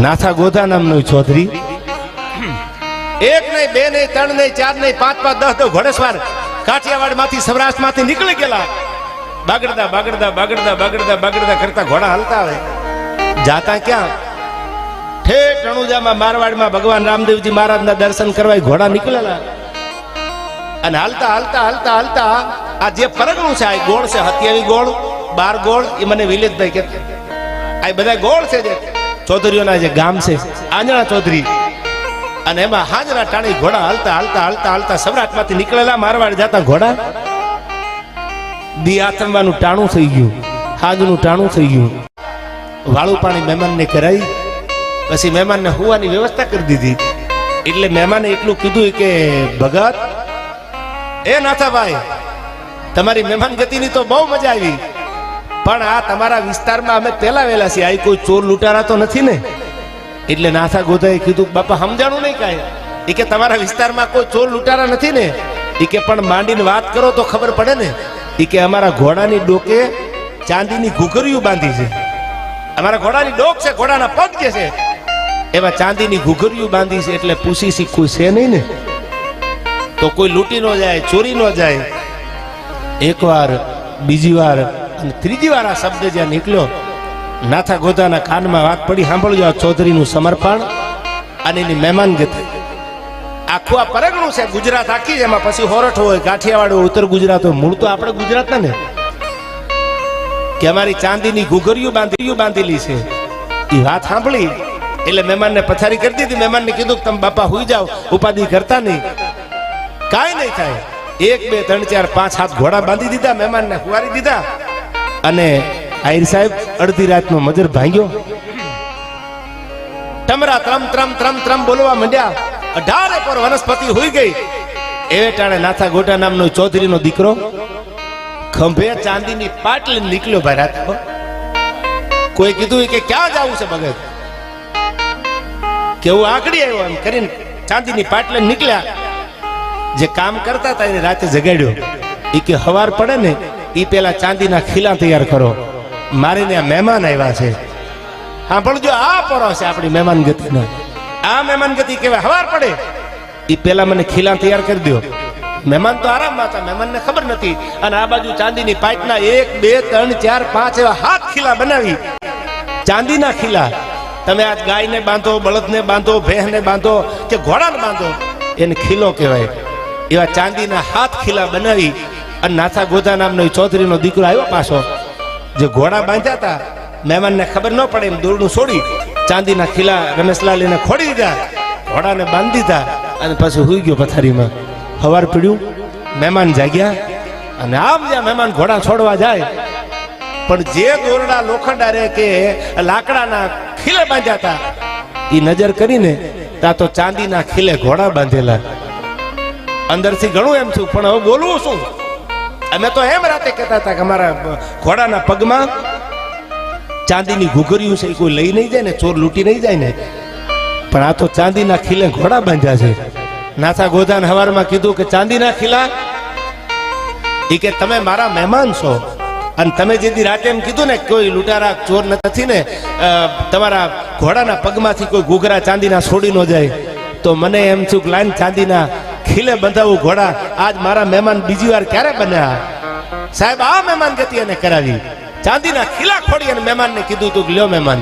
નાથા ગોધા નામનો ચૌધરી એક નહીં, બે નહીં, ત્રણ નહીં, ચાર નહીં, પાંચ પાંચ, 10 ઘોડેસવાર કાઠિયાવાડ માંથી સૌરાષ્ટ્ર માંથી નીકળી ગયેલા. બાગડદા બાગડદા બાગડદા બાગડદા બાગડદા કરતા ઘોડા હાલતા આવે. જાતા ક્યાં? ઠેઠ રણુજામાં મારવાડમાં ભગવાન રામદેવજી મહારાજના દર્શન કરવા ઘોડા નીકળેલા. અને હાલતા હાલતા હાલતા હાલતા આ જે પરગણું છે, આ ગોળ છે, 27 ગોળ, 12 ગોળ, એ મને વિલેજભાઈ કે આ બધા ગોળ છે જે ચૌધરીઓના જે ગામ છે, આંજણા ચૌધરી. અને એમાં હાજરા ટાણી ઘોડા હાલતા હાલતા હાલતા હાલતા સૌરાષ્ટ્રમાંથી નીકળેલા મારવાડ જતા ઘોડા. દી આથમવાનું ટાણું થઈ ગયું, હાજનું ટાણું થઈ ગયું. વાળું પાણી મહેમાનને કરાવી, પછી મહેમાનને હોવાની વ્યવસ્થા કરી દીધી. એટલે મહેમાને એટલું કીધું કે ભગત, એ નાથાભાઈ, તમારી મહેમાન ગતિની તો બહુ મજા આવી, પણ આ તમારા વિસ્તારમાં અમે પેલા વેલા છીએ, આ કોઈ ચોર લૂંટારા તો નથી ને? એટલે નાથા ગોધાએ કીધું, બાપા સમજાણું નહીં કાંઈ. એ કે તમારા વિસ્તારમાં કોઈ ચોર લૂંટારા નથી ને? એ કે પણ માંડીને વાત કરો તો ખબર પડે ને. એ કે અમારા ઘોડાની ડોકે ચાંદીની ઘૂઘરીઓ બાંધી છે. અમારા ઘોડાની ડોક છે, ઘોડાના પગ જે છે એમાં ચાંદીની ઘૂઘરીઓ બાંધી છે. એટલે પૂછી શીખવું છે નહીં ને, તો કોઈ લૂંટી ન જાય, ચોરી ન જાય. એક વાર, બીજી વાર અને ત્રીજી વાર આ શબ્દ જ્યાં નીકળ્યો, નાથા ગોધાના કાનમાં વાત પડી. સાંભળજો, આ ચૌધરીનું સમર્પણ અને એની મહેમાન ગતિ. આખું આ પરગણું છે, ગુજરાત આખી. એમાં પછી હોરઠ હોય, કાઠિયાવાડ હોય, ઉત્તર ગુજરાત હોય. મૂળ તો આપણે ગુજરાતના ને. કે અમારી ચાંદીની ઘૂઘરીઓ બાંધેલી છે. એ વાત સાંભળી એટલે મહેમાનને પથારી કરી દીધી. મહેમાનને કીધું તમે બાપા હુઈ જાઓ, ઉપાધિ કરતા નહીં, કાંઈ નહીં થાય. 1 2 3 4 5 7 ઘોડા બાંધી દીધા, મહેમાનને હુવારી દીધા. અને આહિર સાહેબ અડધી રાતનો મજર ભાંગ્યો. ટમરા ત્રમ ત્રમ ત્રમ ત્રમ બોલવા માંડ્યા. 18 પર વનસ્પતિ હોઈ ગઈ. એ ટાણે નાથા ગોટા નામનો ચૌધરીનો દીકરો ખંભે ચાંદીની પાટલી નીકળ્યો. ભાઈ રાત કોઈ કીધું કે ક્યાં જવું છે ભગત? કેવું આકડી આવ્યો એમ કરીને ચાંદીની પાટલે નીકળ્યા. જે કામ કરતા હતા એને રાતે જગાડ્યો. એ કે હવાર પડે ને એ પેલા ચાંદીના ખીલા તૈયાર કરો, મારે ને આ મહેમાન આવ્યા છે. હા પણ જો આ પરો છે આપણી મહેમાન ગતિનો, આ મહેમાન ગતિ કહેવાય. હવાર પડે એ પેલા મને ખીલા તૈયાર કરી દો. મહેમાન તો આરામમાં હતા, મહેમાનને ખબર નથી. અને આ બાજુ ચાંદીની પાટના 1 2 3 4 5 એવા 7 ખીલા બનાવી, ચાંદીના ખીલા. તમે આજ ગાયને બાંધો, બળદને બાંધો, ભેંસને બાંધો કે ઘોડાને બાંધો, એને ખીલો કહેવાય. એવા ચાંદીના 7 ખીલા બનાવી અને નાથા ગોધા નામનો ચૌધરીનો દીકરો આવ્યો પાછો. જે ઘોડા બાંધ્યા હતા, મહેમાનને ખબર ન પડે એમ દોરડું છોડી ચાંદીના ખીલા રમેશલાલ એને ખોડી દીધા, ઘોડાને બાંધી દીધા અને પછી હુઈ ગયો પથારીમાં. હવાર પીડ્યું, મહેમાન જાગ્યા. અને આમ જ્યાં મહેમાન ઘોડા છોડવા જાય, પણ જે દોરડા લોખંડા રે કે લાકડાના ખીલે બાંધ્યા હતા, એ નજર કરીને ત્યાં તો ચાંદીના ખીલે ઘોડા બાંધેલા. અંદરથી ઘણું એમ થયું, પણ હવે બોલવું શું? અમે તો એમ રાતે કહેતા હતા કે અમારા ઘોડાના પગમાં ચાંદીની ઘૂઘરીયું છે, કોઈ લઈ નહીં જાય ને, ચોર લૂંટી નહીં જાય ને. પણ આ તો ચાંદીના ખીલે ઘોડા બાંધ્યા છે. નાથા ગોધાને હવારમાં કીધું કે ચાંદીના ખીલા, એ કે તમે મારા મહેમાન છો, અને તમે જે દી રાતે એમ કીધું ને કોઈ લૂંટારા ચોર નથી ને, તમારા ઘોડાના પગમાંથી કોઈ ઘૂઘરા ચાંદીના છોડી ન જાય, તો મને એમ થયું કે લાઈન ચાંદીના ખીલે બંધાવું ઘોડા. આજ મારા મહેમાન બીજી વાર ક્યારે બન્યા? સાહેબ આ મહેમાન ગતિ એને કરાવી, ચાંદીના ખીલા ખોડી અને મહેમાનને કીધું તું લ્યો મહેમાન